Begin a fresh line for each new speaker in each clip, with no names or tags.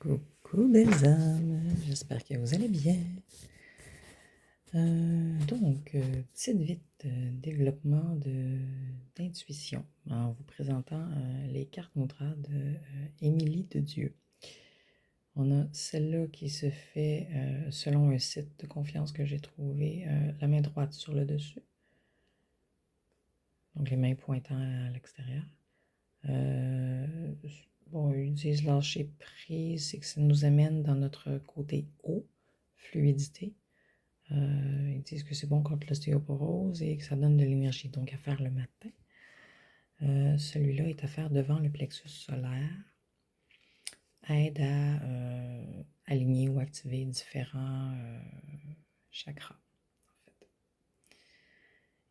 Coucou les âmes, j'espère que vous allez bien. Petite vite développement d'intuition en vous présentant les cartes mudras de Émilie de Dieu. On a celle-là qui se fait selon un site de confiance que j'ai trouvé, la main droite sur le dessus, donc les mains pointant à l'extérieur. Ils disent lâcher prise, c'est que ça nous amène dans notre côté eau, fluidité. Ils disent que c'est bon contre l'ostéoporose et que ça donne de l'énergie, donc à faire le matin. Celui-là est à faire devant le plexus solaire. Aide à aligner ou activer différents chakras, en fait.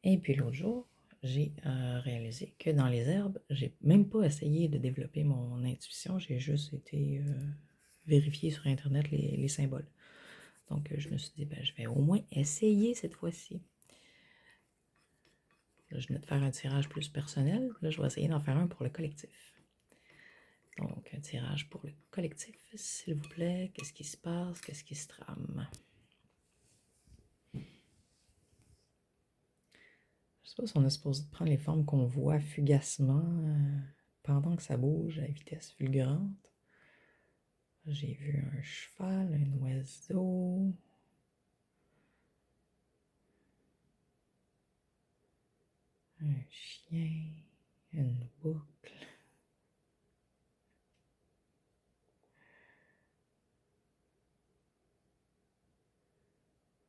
Et puis l'autre jour, j'ai réalisé que dans les herbes, j'ai même pas essayé de développer mon intuition, j'ai juste été vérifier sur Internet les symboles. Donc je me suis dit, je vais au moins essayer cette fois-ci. Là, je venais de faire un tirage plus personnel, là je vais essayer d'en faire un pour le collectif. Donc un tirage pour le collectif, s'il vous plaît, qu'est-ce qui se passe, qu'est-ce qui se trame? Je sais pas si on est supposé prendre les formes qu'on voit fugacement pendant que ça bouge à vitesse fulgurante. J'ai vu un cheval, un oiseau. Un chien, une boucle.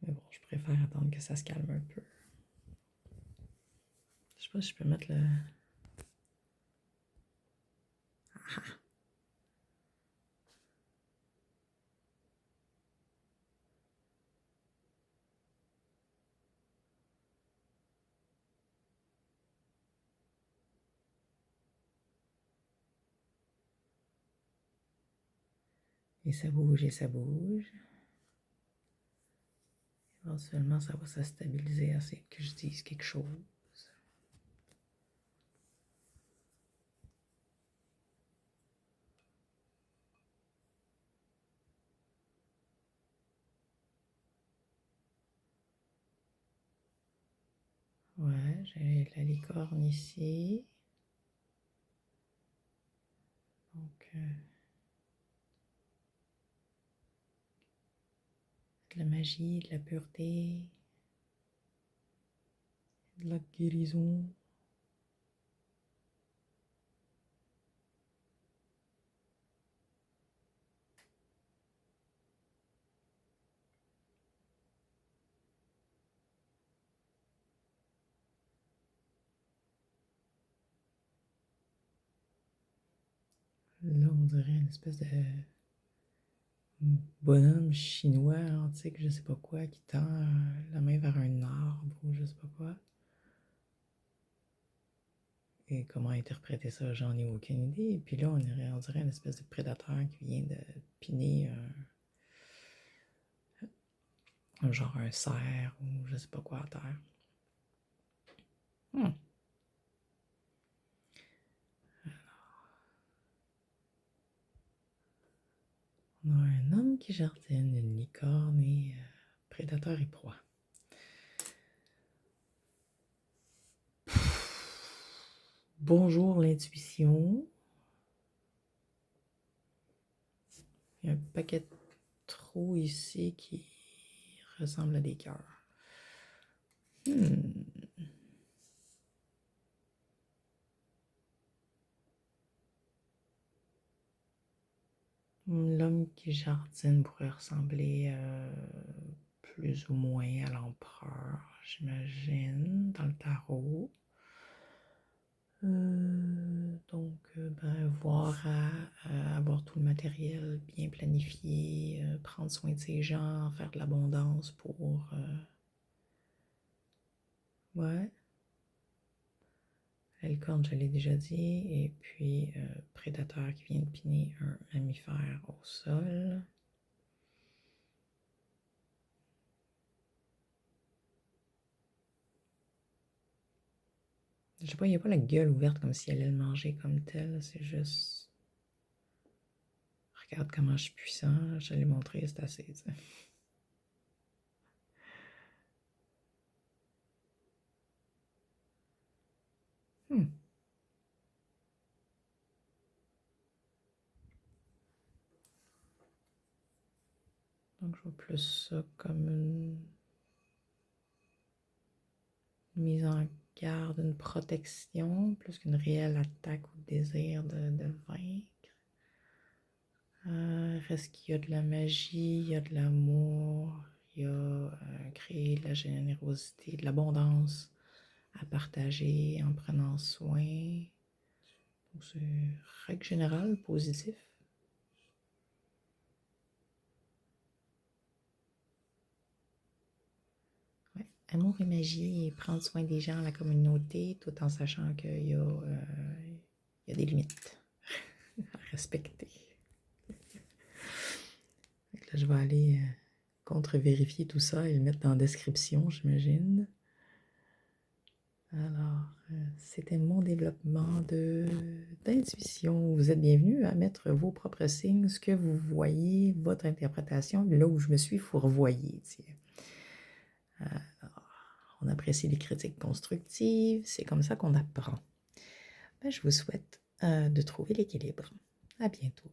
Mais bon, je préfère attendre que ça se calme un peu. Je sais pas si je peux mettre le... Ah. Et ça bouge et ça bouge. Éventuellement, ça va se stabiliser assez que je dise quelque chose. Ouais, j'ai la licorne ici. Donc, de la magie, de la pureté, de la guérison. Là, on dirait une espèce de bonhomme chinois antique, je sais pas quoi, qui tend la main vers un arbre ou je sais pas quoi. Et comment interpréter ça, j'en ai aucune idée. Et puis là, on dirait une espèce de prédateur qui vient de piner genre un cerf ou je sais pas quoi à terre. On a un homme qui jardine, une licorne et prédateur et proie. Bonjour l'intuition. Il y a un paquet de trous ici qui ressemble à des cœurs. L'homme qui jardine pourrait ressembler plus ou moins à l'empereur, j'imagine, dans le tarot. Voir à avoir tout le matériel bien planifié, prendre soin de ses gens, faire de l'abondance pour... ouais. La licorne, je l'ai déjà dit. Et puis, prédateur qui vient de piner un mammifère au sol. Je sais pas, il n'y a pas la gueule ouverte comme si elle allait le manger comme tel. C'est juste Regarde comment je suis puissant, je l'ai montré, c'est assez, tu sais. Donc, je vois plus ça comme une mise en garde, une protection, plus qu'une réelle attaque ou désir de vaincre. Reste qu'il y a de la magie, il y a de l'amour, il y a créer de la générosité, de l'abondance à partager en prenant soin. Donc, c'est règle générale positif. Ouais. Amour et magie et prendre soin des gens, la communauté, tout en sachant qu'il y a des limites à respecter. Donc là, je vais aller contre-vérifier tout ça et le mettre dans la description, j'imagine. Alors, c'était mon développement d'intuition. Vous êtes bienvenus à mettre vos propres signes, ce que vous voyez, votre interprétation, là où je me suis fourvoyée. On apprécie les critiques constructives, c'est comme ça qu'on apprend. Ben, je vous souhaite de trouver l'équilibre. À bientôt.